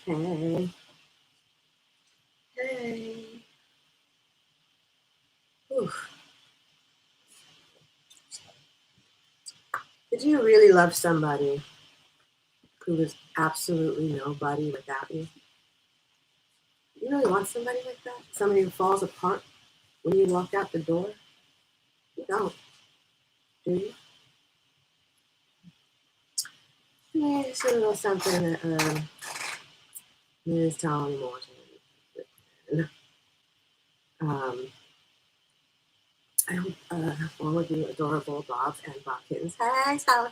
Hey. Hey. Oof. Did you really love somebody who was absolutely nobody without you? You really want somebody like that? Somebody who falls apart when you walk out the door? You don't, do you? Yeah, it's a little something that Ms. Toni Morrison. Um, I hope all of you adorable dogs and bot kittens, hey, Sally,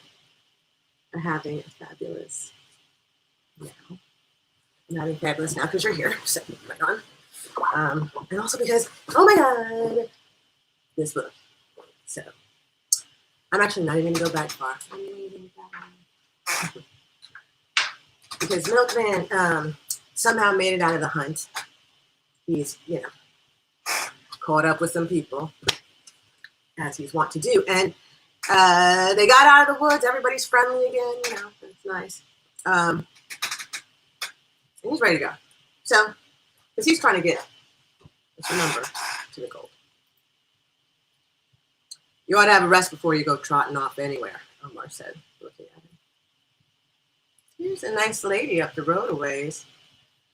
are having a fabulous now. I'm having fabulous now because you're here, so right on. And also because, oh my God, this book. So I'm actually not even going to go back far. Because Milkman somehow made it out of the hunt. He's, caught up with some people, as he's wont to do. And they got out of the woods. Everybody's friendly again. That's nice. And he's ready to go. So, because he's trying to get, let's remember, to the gold. You ought to have a rest before you go trotting off anywhere, Omar said, looking at him. Here's a nice lady up the road a ways.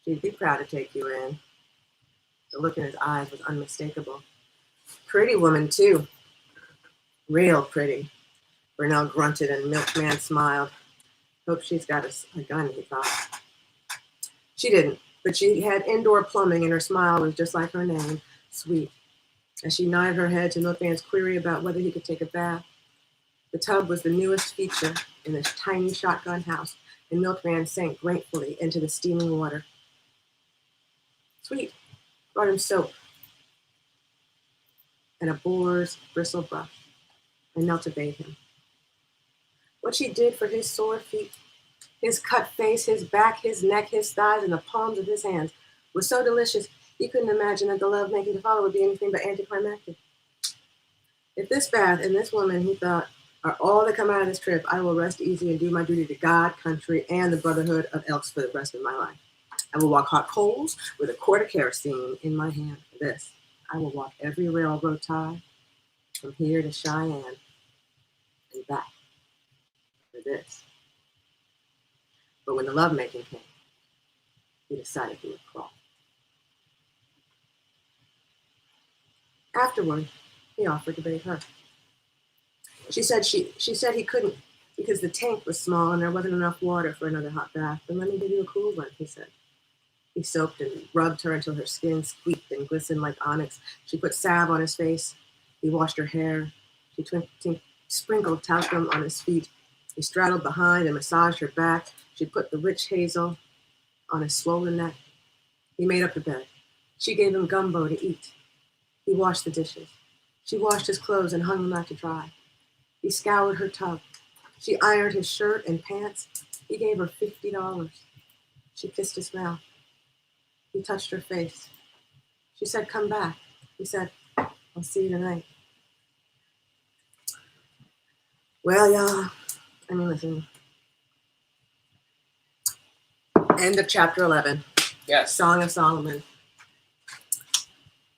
She'd be proud to take you in. The look in his eyes was unmistakable. Pretty woman, too. Real pretty. Burnell grunted and Milkman smiled. Hope she's got a gun, he thought. She didn't, but she had indoor plumbing and her smile was just like her name, sweet. As she nodded her head to Milkman's query about whether he could take a bath. The tub was the newest feature in this tiny shotgun house, and Milkman sank gratefully into the steaming water. Sweet brought him soap and a boar's bristle brush, and knelt to bathe him. What she did for his sore feet, his cut face, his back, his neck, his thighs, and the palms of his hands was so delicious he couldn't imagine that the love-making to follow would be anything but anticlimactic. If this bath and this woman, he thought, are all that come out of this trip, I will rest easy and do my duty to God, country, and the brotherhood of Elks for the rest of my life. I will walk hot coals with a quart of kerosene in my hand for this. I will walk every railroad tie from here to Cheyenne and back for this. But when the lovemaking came, he decided he would crawl. Afterward, he offered to bathe her. She said he couldn't because the tank was small and there wasn't enough water for another hot bath. Then let me give you a cool one, he said. He soaped and rubbed her until her skin squeaked and glistened like onyx. She put salve on his face. He washed her hair. She sprinkled talcum on his feet. He straddled behind and massaged her back. She put the rich hazel on his swollen neck. He made up the bed. She gave him gumbo to eat. He washed the dishes. She washed his clothes and hung them out to dry. He scoured her tub. She ironed his shirt and pants. He gave her $50. She kissed his mouth. He touched her face. She said, come back. He said, I'll see you tonight. Well, y'all, listen. End of chapter 11. Yes. Song of Solomon.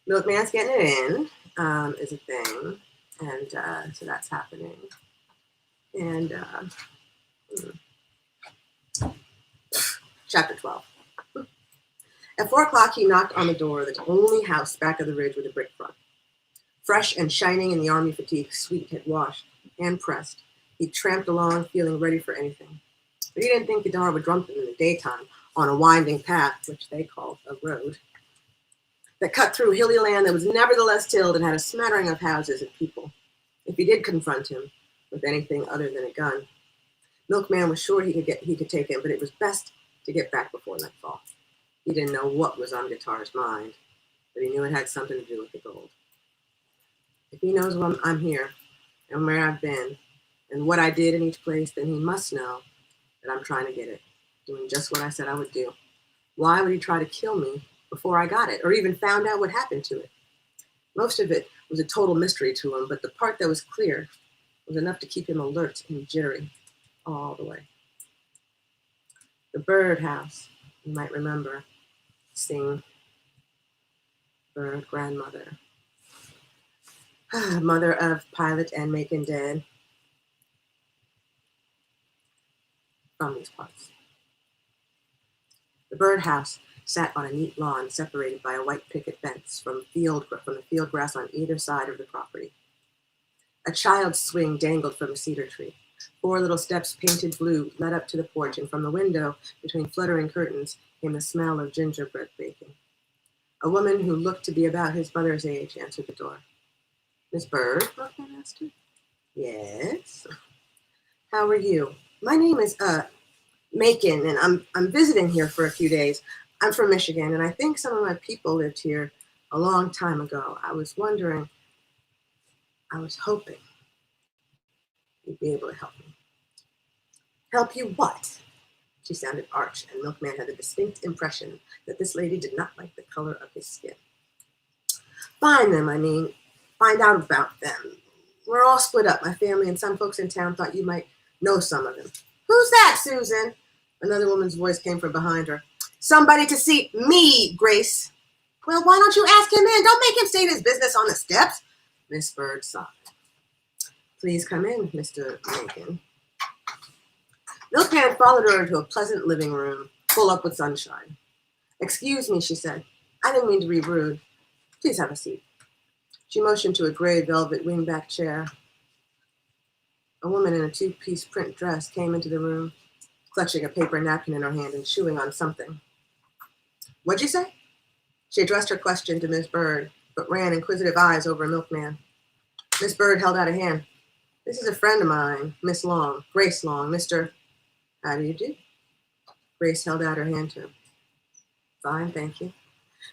Milkman's getting it in is a thing. And so that's happening. And chapter 12. At 4 o'clock, he knocked on the door of the only house back of the ridge with a brick front. Fresh and shining in the army fatigue Sweet had washed and pressed, he tramped along, feeling ready for anything. But he didn't think Gadar would dump him in the daytime on a winding path, which they called a road, that cut through hilly land that was nevertheless tilled and had a smattering of houses and people. If he did confront him with anything other than a gun, Milkman was sure he could take him, but it was best to get back before nightfall. He didn't know what was on Gatar's mind, but he knew it had something to do with the gold. If he knows I'm here and where I've been and what I did in each place, then he must know that I'm trying to get it, doing just what I said I would do. Why would he try to kill me before I got it, or even found out what happened to it? Most of it was a total mystery to him, but the part that was clear was enough to keep him alert and jittery all the way. The birdhouse You might remember. Sing, Bird, grandmother. Mother of Pilot and Macon dead. From these parts. The birdhouse sat on a neat lawn separated by a white picket fence from the field grass on either side of the property. A child's swing dangled from a cedar tree. 4 little steps painted blue led up to the porch, and from the window, between fluttering curtains, came the smell of gingerbread baking. A woman who looked to be about his mother's age answered the door. Miss Bird? Milkman asked her. Yes. How are you? My name is Macon, and I'm visiting here for a few days. I'm from Michigan, and I think some of my people lived here a long time ago. I was hoping you'd be able to help me. Help you what? She sounded arch, and Milkman had the distinct impression that this lady did not like the color of his skin. Find them, find out about them. We're all split up. My family and some folks in town thought you might know some of them. Who's that, Susan? Another woman's voice came from behind her. Somebody to see me, Grace. Well, why don't you ask him in? Don't make him state his business on the steps. Miss Bird sighed. Please come in, Mr. Macon. Milkman followed her into a pleasant living room, full up with sunshine. Excuse me, she said. I didn't mean to be rude. Please have a seat. She motioned to a gray velvet wingback chair. A woman in a 2-piece print dress came into the room, clutching a paper napkin in her hand and chewing on something. What'd you say? She addressed her question to Miss Bird, but ran inquisitive eyes over Milkman. Miss Bird held out a hand. This is a friend of mine, Miss Long, Grace Long, Mr. How do you do? Grace held out her hand to him. Fine, thank you.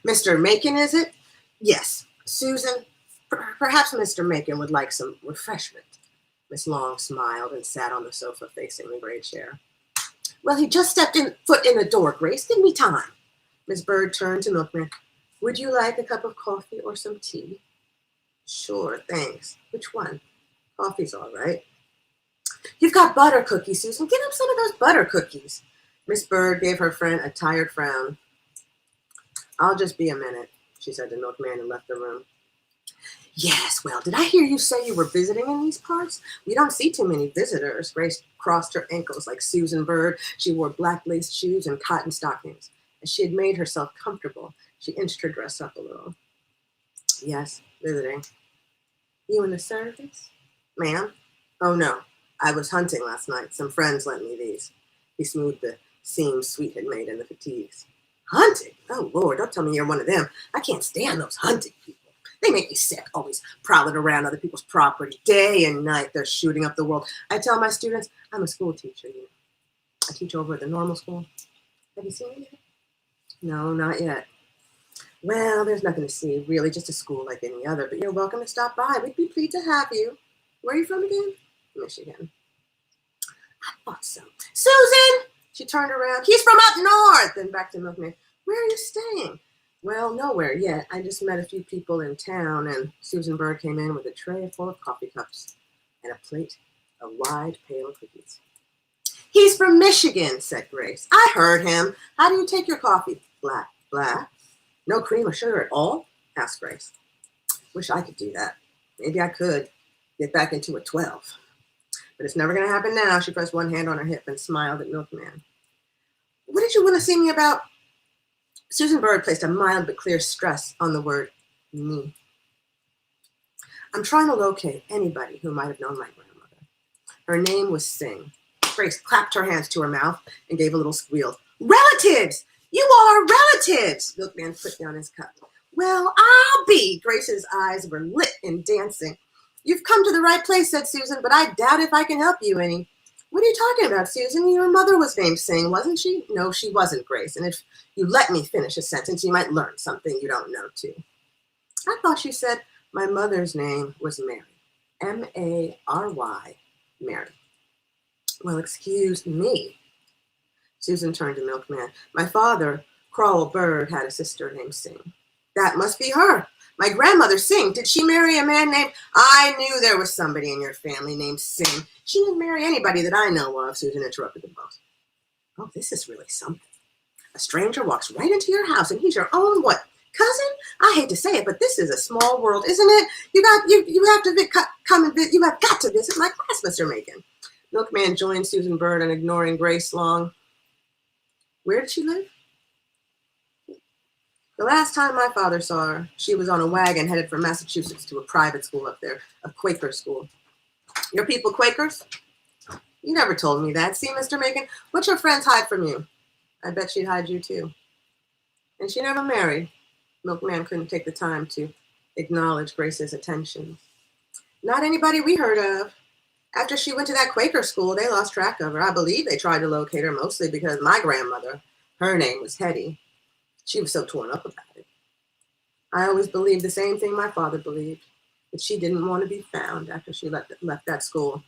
Mr. Macon, is it? Yes. Susan, perhaps Mr. Macon would like some refreshment. Miss Long smiled and sat on the sofa facing the gray chair. Well, he just stepped foot in the door, Grace. Give me time. Miss Bird turned to Milkman. Would you like a cup of coffee or some tea? Sure, thanks. Which one? Coffee's all right. You've got butter cookies, Susan. Get him some of those butter cookies. Miss Bird gave her friend a tired frown. I'll just be a minute, she said to Milkman and left the room. Yes, well, did I hear you say you were visiting in these parts? We don't see too many visitors. Grace crossed her ankles like Susan Bird. She wore black lace shoes and cotton stockings. As she had made herself comfortable, she inched her dress up a little. Yes, visiting. You in the service? Ma'am? Oh, no. I was hunting last night. Some friends lent me these. He smoothed the seams Sweet had made in the fatigues. Hunting? Oh, Lord, don't tell me you're one of them. I can't stand those hunting people. They make me sick, always prowling around other people's property. Day and night, they're shooting up the world. I tell my students, I'm a school teacher. I teach over at the normal school. Have you seen it yet? No, not yet. Well, there's nothing to see, really, just a school like any other, but you're welcome to stop by. We'd be pleased to have you. Where are you from again? Michigan. I thought so. Susan! She turned around. He's from up north! Then back to Milkman. Where are you staying? Well, nowhere yet. I just met a few people in town, and Susan Bird came in with a tray full of coffee cups and a plate of wide, pale cookies. He's from Michigan, said Grace. I heard him. How do you take your coffee? Black. Black? No cream or sugar at all? Asked Grace. Wish I could do that. Maybe I could get back into a 12. But it's never going to happen now. She pressed one hand on her hip and smiled at Milkman. What did you want to see me about? Susan Bird placed a mild but clear stress on the word me. I'm trying to locate anybody who might have known my grandmother. Her name was Singh. Grace clapped her hands to her mouth and gave a little squeal. Relatives! You all are relatives! Milkman put down his cup. Well, I'll be. Grace's eyes were lit and dancing. You've come to the right place, said Susan, but I doubt if I can help you any. What are you talking about, Susan? Your mother was named Singh, wasn't she? No, she wasn't, Grace. And if you let me finish a sentence, you might learn something you don't know, too. I thought you said my mother's name was Mary. M-A-R-Y, Mary. Well, excuse me. Susan turned to Milkman. My father, Crowell Bird, had a sister named Singh. That must be her. My grandmother Singh. Did she marry a man named... I knew there was somebody in your family named Singh. She didn't marry anybody that I know of, Susan interrupted them both. Oh, this is really something. A stranger walks right into your house and he's your own what? Cousin? I hate to say it, but this is a small world, isn't it? You have to come and you have got to visit my class, Mr. Macon. Milkman joined Susan Bird in ignoring Grace Long. Where did she live? The last time my father saw her, she was on a wagon headed for Massachusetts to a private school up there, a Quaker school. Your people Quakers? You never told me that. See, Mr. Macon, what your friends hide from you? I bet she'd hide you too. And she never married. Milkman couldn't take the time to acknowledge Grace's attention. Not anybody we heard of. After she went to that Quaker school, they lost track of her. I believe they tried to locate her mostly because my grandmother, her name was Hetty. She was so torn up about it. I always believed the same thing my father believed, that she didn't want to be found after she left that school.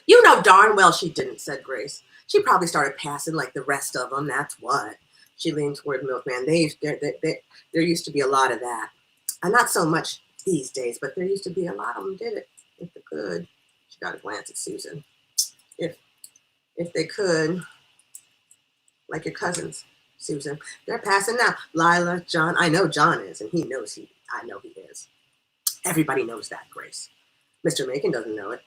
You know darn well she didn't, said Grace. She probably started passing like the rest of them, that's what. She leaned toward Milkman. There used to be a lot of that. And not so much these days, but there used to be a lot of them did it, if they could. She got a glance at Susan. If they could, like your cousins, Susan. They're passing now. Lila, John, I know John is, and I know he is. Everybody knows that, Grace. Mr. Macon doesn't know it.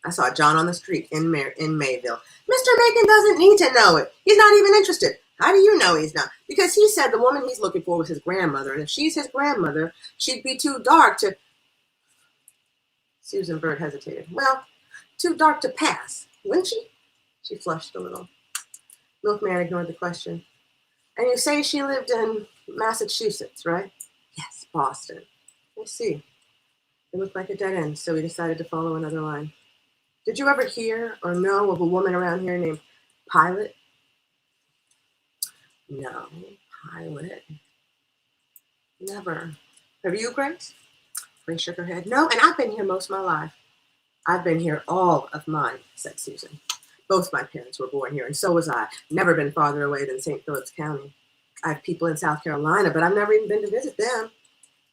I saw John on the street in Mayville. Mr. Macon doesn't need to know it. He's not even interested. How do you know he's not? Because he said the woman he's looking for was his grandmother, and if she's his grandmother, she'd be too dark to... Susan Bird hesitated. Well, too dark to pass, wouldn't she? She flushed a little. Milkman ignored the question. And you say she lived in Massachusetts, right? Yes, Boston. I see. It looked like a dead end, so we decided to follow another line. Did you ever hear or know of a woman around here named Pilot? No, Pilot. Never. Have you, Grace? Grace shook her head. No, and I've been here most of my life. I've been here all of mine, said Susan. Both my parents were born here, and so was I. Never been farther away than St. Philip's County. I have people in South Carolina, but I've never even been to visit them.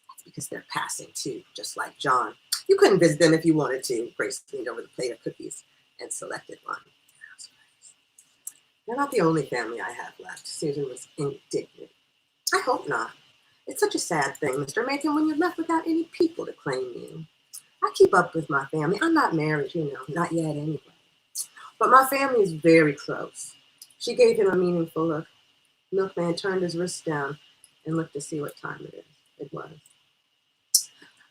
That's because they're passing, too, just like John. You couldn't visit them if you wanted to. Grace leaned over the plate of cookies and selected one. They're not the only family I have left. Susan was indignant. I hope not. It's such a sad thing, Mr. Macon, when you're left without any people to claim you. I keep up with my family. I'm not married, not yet anyway. But my family is very close. She gave him a meaningful look. Milkman turned his wrist down and looked to see what time it was.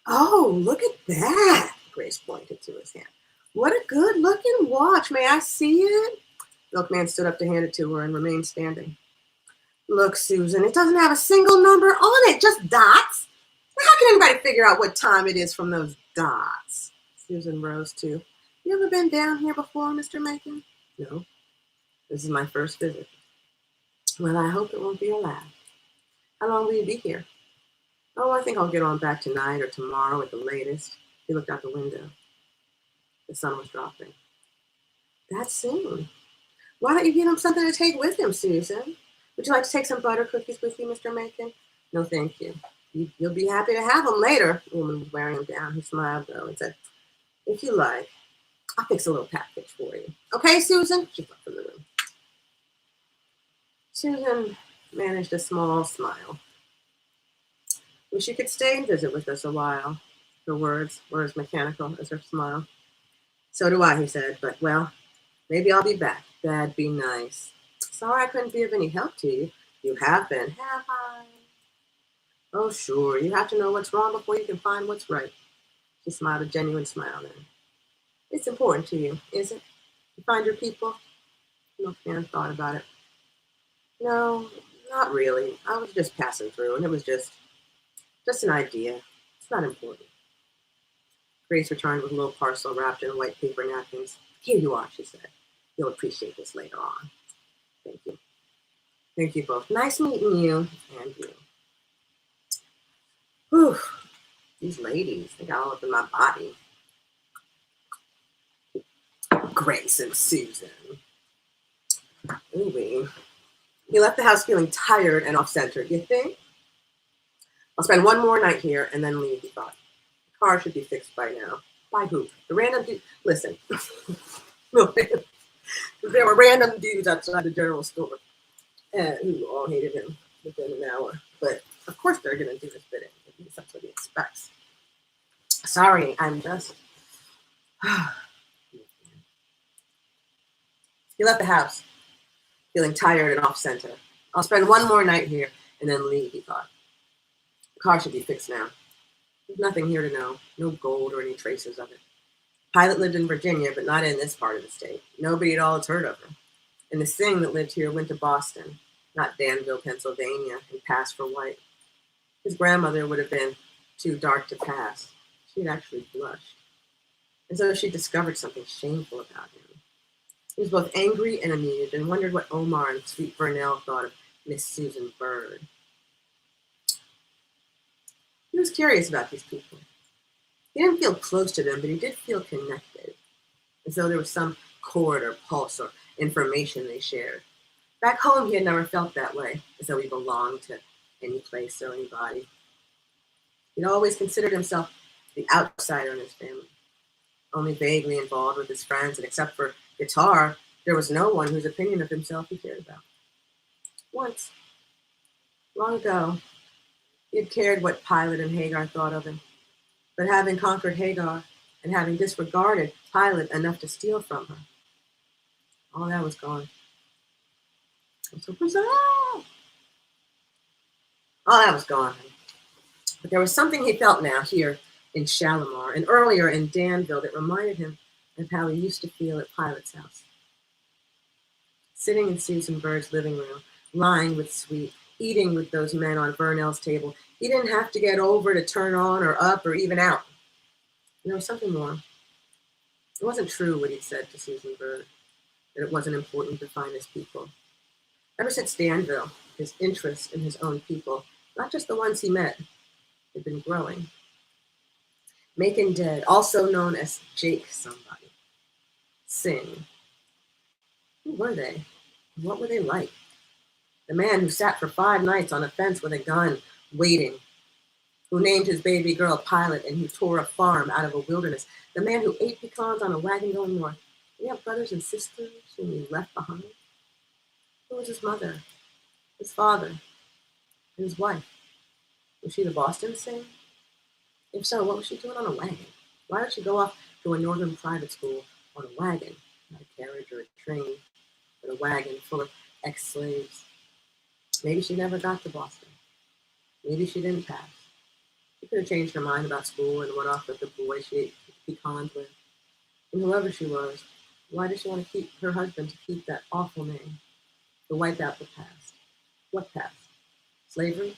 Oh, look at that, Grace pointed to his hand. What a good-looking watch. May I see it? Milkman stood up to hand it to her and remained standing. Look, Susan, it doesn't have a single number on it, just dots. How can anybody figure out what time it is from those dots? Susan rose too. You ever been down here before, Mr. Macon? No. This is my first visit. Well, I hope it won't be a last. How long will you be here? Oh, I think I'll get on back tonight or tomorrow at the latest. He looked out the window. The sun was dropping. That soon. Why don't you give him something to take with him, Susan? Would you like to take some butter cookies with you, Mr. Macon? No, thank you. You'll be happy to have them later. The woman was wearing them down. He smiled, though, and said, if you like, I'll fix a little package for you. Okay, Susan? She left from the room. Susan managed a small smile. Wish you could stay and visit with us a while. Her words were as mechanical as her smile. So do I, he said, but, well, maybe I'll be back. That'd be nice. Sorry I couldn't be of any help to you. You have been, have I? Oh, sure. You have to know what's wrong before you can find what's right. She smiled a genuine smile then. It's important to you, is it? You find your people? Milkman thought about it. No, not really. I was just passing through, and it was just an idea. It's not important. Grace returned with a little parcel wrapped in white paper napkins. Here you are, she said. You'll appreciate this later on. Thank you. Thank you both. Nice meeting you and you. Whew. These ladies, they got all up in my body. Grace and Susan. Ooh. He left the house feeling tired and off-center. You think? I'll spend one more night here and then leave, he thought. The car should be fixed by now. By who? The random dude. Listen. No, there were random dudes outside the general store. who all hated him within an hour. But of course they're going to do his bidding. At least that's what he expects. Sorry, I'm just... He left the house, feeling tired and off-center. I'll spend one more night here and then leave, he thought. The car should be fixed now. There's nothing here to know. No gold or any traces of it. Pilot lived in Virginia, but not in this part of the state. Nobody at all has heard of her. And the Singh that lived here went to Boston, not Danville, Pennsylvania, and passed for white. His grandmother would have been too dark to pass. She had actually blushed. And so she discovered something shameful about him. He was both angry and amused and wondered what Omar and Sweet Vernell thought of Miss Susan Bird. He was curious about these people. He didn't feel close to them, but he did feel connected, as though there was some cord or pulse or information they shared. Back home, he had never felt that way, as though he belonged to any place or anybody. He'd always considered himself the outsider in his family, only vaguely involved with his friends, and except for guitar, there was no one whose opinion of himself he cared about. Once, long ago, he had cared what Pilot and Hagar thought of him, but having conquered Hagar and having disregarded Pilot enough to steal from her, all that was gone. So bizarre. All that was gone. But there was something he felt now here in Shalimar and earlier in Danville that reminded him of how he used to feel at Pilot's house. Sitting in Susan Bird's living room, lying with Sweet, eating with those men on Vernell's table, he didn't have to get over to turn on or up or even out. And there was something more. It wasn't true what he'd said to Susan Bird, that it wasn't important to find his people. Ever since Danville, his interest in his own people, not just the ones he met, had been growing. Macon Dead, also known as Jake somebody, Singh. Who were they? What were they like? The man who sat for 5 nights on a fence with a gun, waiting, who named his baby girl Pilot and who tore a farm out of a wilderness, the man who ate pecans on a wagon going north. Did he have brothers and sisters whom he left behind? Who was his mother, his father, and his wife? Was she the Boston Singh? If so, what was she doing on a wagon? Why did she go off to a northern private school on a wagon, not a carriage or a train, but a wagon full of ex-slaves? Maybe she never got to Boston. Maybe she didn't pass. She could have changed her mind about school and went off with the boy she ate pecans with. And whoever she was, why did she want to keep her husband to keep that awful name? To wipe out the past. What past? Slavery?